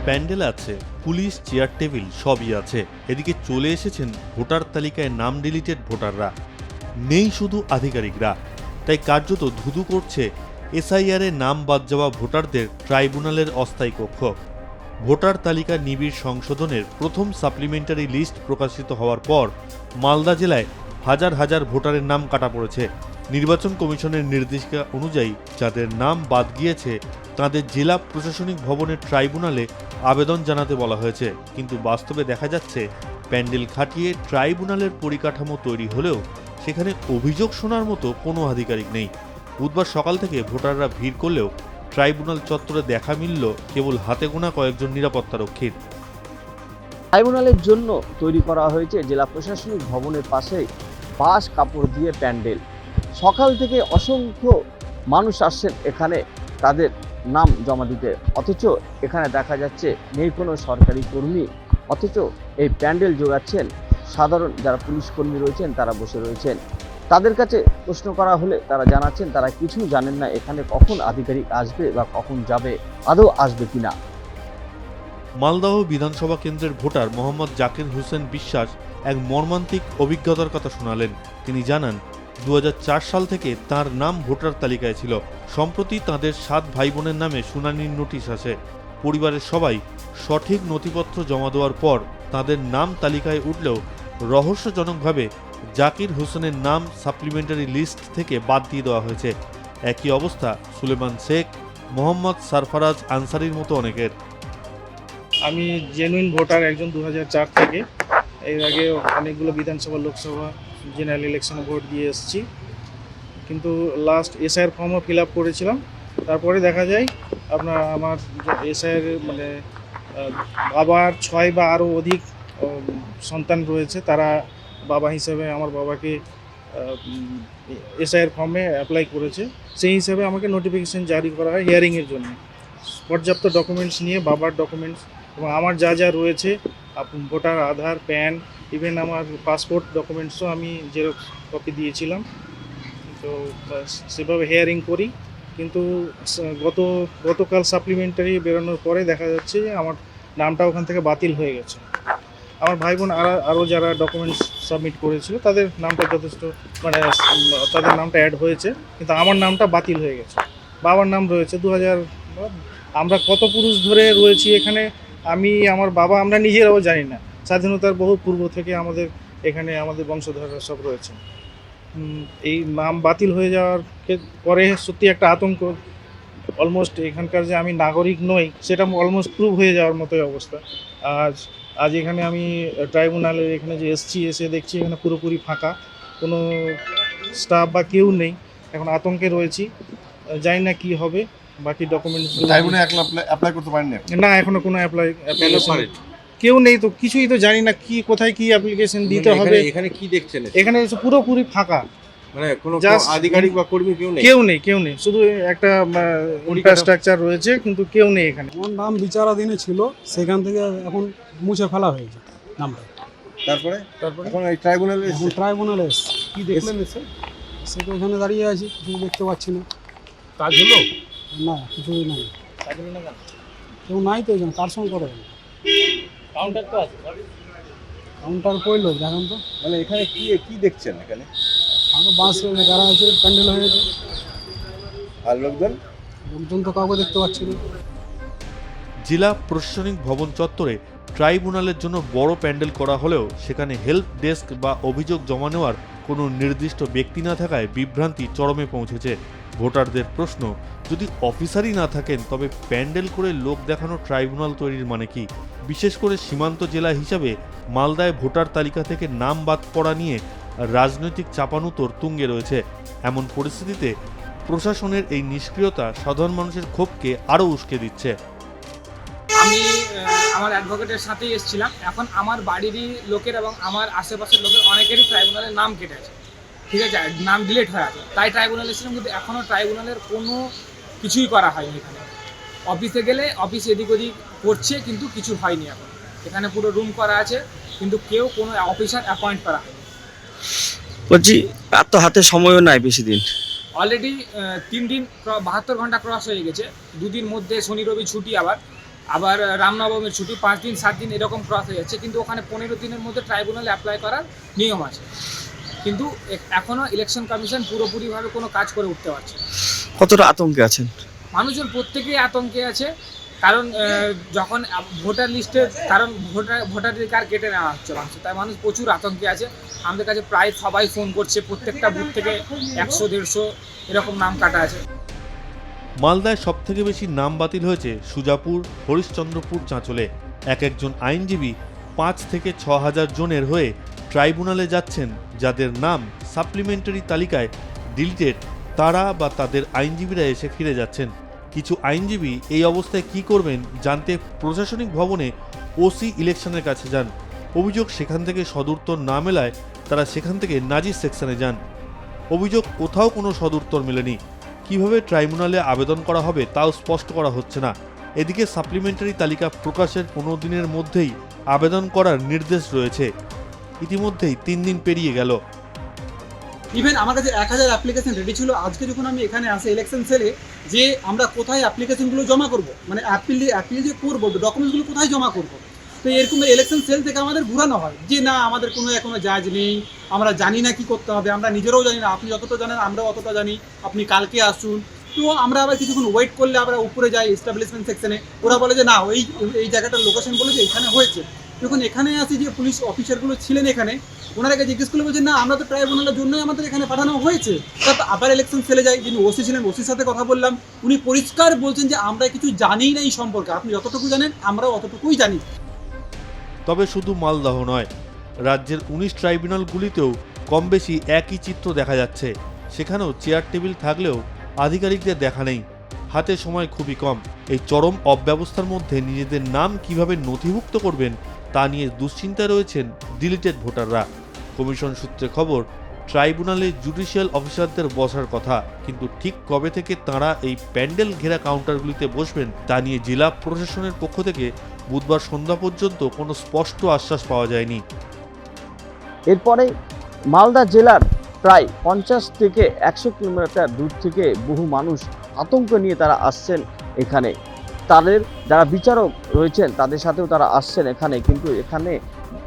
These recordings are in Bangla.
প্যান্ডেল আছে, পুলিশ, চেয়ার টেবিল সবই আছে। এদিকে চলে এসেছেন ভোটার তালিকায় নাম ডিলিটেড ভোটাররা। নেই শুধু আধিকারিকরা, তাই কার্যত ধুধু করছে এসআইআরে নাম বাদ যাওয়া ভোটারদের ট্রাইব্যুনালের অস্থায়ী কক্ষ। ভোটার তালিকা নিবিড় সংশোধনের প্রথম সাপ্লিমেন্টারি লিস্ট প্রকাশিত হওয়ার পর মালদা জেলায় হাজার হাজার ভোটারের নাম কাটা পড়েছে। নির্বাচন কমিশনের নির্দেশিকা অনুযায়ী যাদের নাম বাদ গিয়েছে তাদের জেলা প্রশাসনিক ভবনের ট্রাইব্যুনালে আবেদন জানাতে বলা হয়েছে। কিন্তু বাস্তবে দেখা যাচ্ছে প্যান্ডেল খাটিয়ে ট্রাইব্যুনালের পরিকাঠামো তৈরি হলেও সেখানে অভিযোগ শোনার মতো কোনো আধিকারিক নেই। বুধবার সকাল থেকে ভোটাররা ভিড় করলেও ট্রাইব্যুনাল চত্বরে দেখা মিলল কেবল হাতে গোনা কয়েকজন নিরাপত্তারক্ষীর। ট্রাইব্যুনালের জন্য তৈরি করা হয়েছে জেলা প্রশাসনিক ভবনের পাশে বাঁশ কাপড় দিয়ে প্যান্ডেল। সকাল থেকে অসংখ্য মানুষ আসছেন এখানে তাদের নাম জমা দিতে, অথচ এখানে দেখা যাচ্ছে নেই কোনো সরকারি কর্মী, অথচ এই প্যান্ডেল জোগাচ্ছেন সাধারণ যারা পুলিশ কর্মী রয়েছেন তারা বসে রয়েছেন। তাদের কাছে প্রশ্ন করা হলে তারা জানাচ্ছেন তারা কিছু জানেন না এখানে কখন আধিকারিক আসবে বা কখন যাবে, আদৌ আসবে কিনা। মালদহ বিধানসভা কেন্দ্রের ভোটার মোহাম্মদ জাকির হোসেন বিশ্বাস এক মর্মান্তিক অভিজ্ঞতার কথা শোনালেন। তিনি জানান 2004 সাল থেকে তার নাম ভোটার তালিকায় ছিল। সম্প্রতি তাদের 7 ভাই বোনের নামে শুনানির নোটিশ আসে। পরিবারের সবাই সঠিক নথিপত্র জমা দেওয়ার পর তাদের নাম তালিকায় উঠলেও রহস্যজনকভাবে জাকির হোসেনের নাম সাপ্লিমেন্টারি লিস্ট থেকে বাদ দিয়ে দেওয়া হয়েছে। একই অবস্থা সুলেমান শেখ, মোহাম্মদ সারফারাজ আনসারির মতো অনেকের। আমি জেনুইন ভোটার একজন 2004 থেকে। এর আগে অনেকগুলো বিধানসভা, লোকসভা, জেনারেল ইলেকশনে ভোট দিয়ে এসেছি, কিন্তু লাস্ট এসআইআর ফর্মও ফিল আপ করেছিলাম। তারপরে দেখা যায় আমার এসআইআর বাবার 6 বা আরও অধিক সন্তান রয়েছে, তারা বাবা হিসেবে আমার বাবাকে এসআইআর ফর্মে অ্যাপ্লাই করেছে। সেই হিসাবে আমাকে নোটিফিকেশন জারি করা হয় হিয়ারিংয়ের জন্য। পর্যাপ্ত ডকুমেন্টস নিয়ে বাবার ডকুমেন্টস এবং আমার যা যা রয়েছে, ভোটার, আধার, প্যান, ইভেন আমার পাসপোর্ট ডকুমেন্টসও আমি জেরক্স কপি দিয়েছিলাম। তো সেভাবে হিয়ারিং করি, কিন্তু গতকাল সাপ্লিমেন্টারি বেরোনোর পরে দেখা যাচ্ছে যে আমার নামটা ওখান থেকে বাতিল হয়ে গেছে। আমার ভাই বোন আরও যারা ডকুমেন্টস সাবমিট করেছিল তাদের নামটা যথেষ্ট তাদের নামটা অ্যাড হয়েছে, কিন্তু আমার নামটা বাতিল হয়ে গেছে। বাবার নাম রয়েছে 2000। আমরা কত পুরুষ ধরে রয়েছি এখানে, আমি, আমার বাবা, আমরা নিজেরাও জানি না। স্বাধীনতার বহু পূর্ব থেকে আমাদের এখানে আমাদের বংশধররা সব রয়েছে। এই নাম বাতিল হয়ে যাওয়ার পরে সত্যি একটা আতঙ্ক, অলমোস্ট এখানকার যে আমি নাগরিক নই সেটা অলমোস্ট প্রুভ হয়ে যাওয়ার মতোই অবস্থা। আজ এখানে আমি ট্রাইব্যুনালের এখানে যে এসে দেখছি এখানে পুরোপুরি ফাঁকা, কোনো স্টাফ বা কেউ নেই। এখন আতঙ্কে রয়েছি, জানি না কি হবে। বাকি ডকুমেন্টস অ্যাপ্লাই করতে পারেন না, এখনো কোনো অ্যাপ্লিকেশন কেউ নেই, তো কিছুই তো জানি না কি কোথায় কি অ্যাপ্লিকেশন দিতে হবে। এখানে কি দেখছেন? এখানে পুরোপুরি ফাঁকা, মানে কোনো আধিকারিক বা কর্মী কেউ নেই, শুধু একটা ইনফ্রাস্ট্রাকচার রয়েছে, কিন্তু কেউ নেই এখানে। আমার নাম বিচারাধীনে ছিল, সেখান থেকে এখন মুছে ফেলা হয়েছে নামটা। তারপরে এখন এই ট্রাইব্যুনালে কি দেখলেন? সে তো এখানে দাঁড়িয়ে আছি, কিছু দেখতে পাচ্ছি না। কাজ হলো না, কিছুই নাই, কেউ নাই তো এখানে। কার সঙ্গে করে কাউন্টার তো আছে, কাউন্টার কইলো দেখেন তো। মানে এখানে কি দেখছেন? এখানে আমরা বাস গাড়া আছে, প্যান্ডেল হয়েছে, আর লোকজন তো কাউকে দেখতে পাচ্ছি না। জেলা প্রশাসনিক ভবন চত্বরে ট্রাইব্যুনালের জন্য বড় প্যান্ডেল করা হলেও সেখানে হেল্প ডেস্ক বা অভিযোগ জমা নেওয়ার কোনো নির্দিষ্ট ব্যক্তি না থাকায় বিভ্রান্তি চরমে পৌঁছেছে। ভোটারদের প্রশ্ন, যদি অফিসারই না থাকেন তবে প্যান্ডেল করে লোক দেখানো ট্রাইব্যুনাল তৈরির মানে কি? বিশেষ করে সীমান্ত জেলা হিসাবে মালদায় ভোটার তালিকা থেকে নাম বাদ পড়া নিয়ে রাজনৈতিক চাপানুতোর তুঙ্গে রয়েছে। এমন পরিস্থিতিতে প্রশাসনের এই নিষ্ক্রিয়তা সাধারণ মানুষের ক্ষোভকে আরও উস্কে দিচ্ছে। আমি আমার অ্যাডভোকেটের সাথেই এসেছিলাম। এখন আমার বাড়িরই লোকের এবং আমার আশেপাশের লোকের অনেকেরই ট্রাইব্যুনালের নাম কেটে আছে, ঠিক আছে, নাম ডিলিট হয়ে আছে। তাই ট্রাইব্যুনালে এসেছিলাম, কিন্তু এখনও ট্রাইব্যুনালের কোনো কিছুই করা হয়নি। এখানে অফিসে গেলে অফিস এদিক ওদিক করছে, কিন্তু কিছু হয়নি। এখন এখানে পুরো রুম করা আছে, কিন্তু কেউ কোনো অফিসার অ্যাপয়েন্ট করা হয়নি। বলছি আর তো হাতে সময়ও নাই বেশি দিন। অলরেডি 3 দিন 72 ঘন্টা ক্রস হয়ে গেছে। 2 দিন মধ্যে শনি রবি ছুটি, আবার আবার রামনবমীর ছুটি 5 দিন 7 দিন এরকম ক্রস হয়ে যাচ্ছে, কিন্তু ওখানে 15 দিনের মধ্যে ট্রাইব্যুনালে অ্যাপ্লাই করার নিয়ম আছে, কিন্তু এখনও ইলেকশন কমিশন পুরোপুরিভাবে কোনো কাজ করে উঠতে পারছে না। কতটা আতঙ্কে আছেন? মানুষজন প্রত্যেকেই আতঙ্কে আছে, কারণ যখন ভোটার লিস্টের কারণ ভোটাধিকার কেটে নেওয়া হচ্ছে মানুষ, তাই মানুষ প্রচুর আতঙ্কে আছে। আমাদের কাছে প্রায় সবাই ফোন করছে, প্রত্যেকটা বুথ থেকে 100-150 এরকম নাম কাটা আছে। মালদায় সবথেকে বেশি নাম বাতিল হয়েছে সুজাপুর, হরিশ্চন্দ্রপুর, চাঁচলে। একজন আইনজীবী 5 থেকে 6 হাজার জনের হয়ে ট্রাইব্যুনালে যাচ্ছেন, যাদের নাম সাপ্লিমেন্টারি তালিকায় ডিলিটেড, তারা বা তাদের আইনজীবীরা এসে ফিরে যাচ্ছেন। কিছু আইনজীবী এই অবস্থায় কি করবেন জানতে প্রশাসনিক ভবনে ওসি ইলেকশনের কাছে যান। অভিযোগ সেখান থেকে সদুত্তর না মেলায় তারা সেখান থেকে নাজির সেকশনে যান। অভিযোগ কোথাও কোনো সদুত্তর মেলেনি। কিভাবে ট্রাইব্যুনালে আবেদন করা হবে তাও স্পষ্ট করা হচ্ছে না। এদিকে সাপ্লিমেন্টারি তালিকা প্রকাশের 15 দিনের মধ্যেই আবেদন করার নির্দেশ রয়েছে। ইতিমধ্যেই 3 দিন পেরিয়ে গেল। ইভেন আমার কাছে 1000 অ্যাপ্লিকেশন রেডি ছিল। আজকে যখন আমি এখানে আসি ইলেকশন সেলে, যে আমরা কোথায় অ্যাপ্লিকেশনগুলো জমা করব, মানে অ্যাপিল যে করবো ডকুমেন্টসগুলো কোথায় জমা করব, তো এরকম ইলেকশন সেল থেকে আমাদের ঘুরানো হয় যে না আমাদের কোনো এখনো জাজ নেই, আমরা জানি না কি করতে হবে, আমরা নিজেরাও জানি না, আপনি যতটা জানেন আমরাও অতটা জানি, আপনি কালকে আসুন। তো আমরা আবার কিছুক্ষণ ওয়েট করলে আমরা উপরে যাই এস্টাবলিশমেন্ট সেকশনে, ওরা বলে যে না এই জায়গাটার লোকেশন বলে যে এখানে হয়েছে। যখন এখানে আসি, যে পুলিশ অফিসারগুলো ছিলেন এখানে, ওনারাকে জিজ্ঞেস করলে বলছেন না আমরা তো ট্রাইব্যুনালের জন্যই আমাদের এখানে পাঠানো হয়েছে। তারপর আবার ইলেকশন সেলে যাই, যিনি ওসি ছিলেন, ওসির সাথে কথা বললাম, উনি পরিষ্কার বলছেন যে আমরা কিছু জানিই না এই সম্পর্কে, আপনি যতটুকু জানেন আমরাও অতটুকুই জানি। তবে শুধু মালদহ নয়, রাজ্যের 19 ট্রাইব্যুনালগুলিতেও কম বেশি একই চিত্র দেখা যাচ্ছে। সেখানেও চেয়ার টেবিল থাকলেও আধিকারিকদের দেখা নেই, হাতে সময় খুবই কম। এই চরম অব্যবস্থার মধ্যে নিজেদের নাম কিভাবে নথিভুক্ত করবেন তা নিয়ে দুশ্চিন্তায় রয়েছেন ডিলিটেড ভোটাররা। কমিশন সূত্রে খবর, ট্রাইব্যুনালে জুডিশিয়াল অফিসারদের বসার কথা, কিন্তু ঠিক কবে থেকে তাঁরা এই প্যান্ডেল ঘেরা কাউন্টারগুলিতে বসবেন তা নিয়ে জেলা প্রশাসনের পক্ষ থেকে বুধবার সন্ধ্যা পর্যন্ত কোনো স্পষ্ট আশ্বাস পাওয়া যায়নি। এরপরে মালদা জেলার প্রায় 50 থেকে 100 কিলোমিটার দূর থেকে বহু মানুষ আতঙ্ক নিয়ে তারা আসছেন এখানে। তাদের যারা বিচারক রয়েছেন তাদের সাথেও তারা আসছেন এখানে, কিন্তু এখানে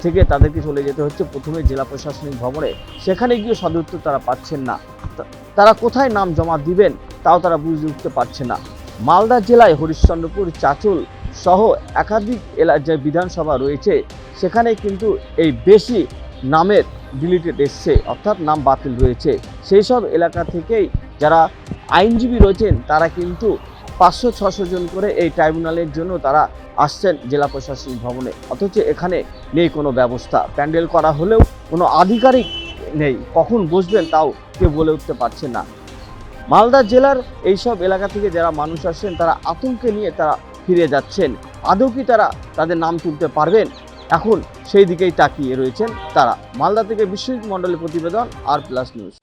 থেকে তাদেরকে চলে যেতে হচ্ছে প্রথমে জেলা প্রশাসনিক ভবনে। সেখানে গিয়ে সদুত্তর তারা পাচ্ছেন না, তারা কোথায় নাম জমা দিবেন তাও তারা বুঝে উঠতে পারছে না। মালদা জেলায় হরিশ্চন্দ্রপুর, চাঁচল সহ একাধিক যে বিধানসভা রয়েছে, সেখানে কিন্তু এই বেশি নামের ডিলিটেড এসছে, অর্থাৎ নাম বাতিল রয়েছে। সেই সব এলাকা থেকেই যারা আইনজীবী রয়েছেন তারা কিন্তু 500-600 জন করে এই ট্রাইব্যুনালের জন্য তারা আসছেন জেলা প্রশাসনিক ভবনে, অথচ এখানে নেই কোনো ব্যবস্থা। প্যান্ডেল করা হলেও কোনো আধিকারিক নেই, কখন বসবেন তাও কেউ বলে উঠতে পারছে না। মালদা জেলার এইসব এলাকা থেকে যারা মানুষ আসছেন তারা আতঙ্কে নিয়ে তারা ফিরে যাচ্ছেন। আদৌ কি তারা তাদের নাম তুলতে পারবেন? এখন সেই দিকেই তাকিয়ে রয়েছেন তারা। মালদা থেকে বিশ্বজিৎ মণ্ডলের প্রতিবেদন, আর প্লাস নিউজ।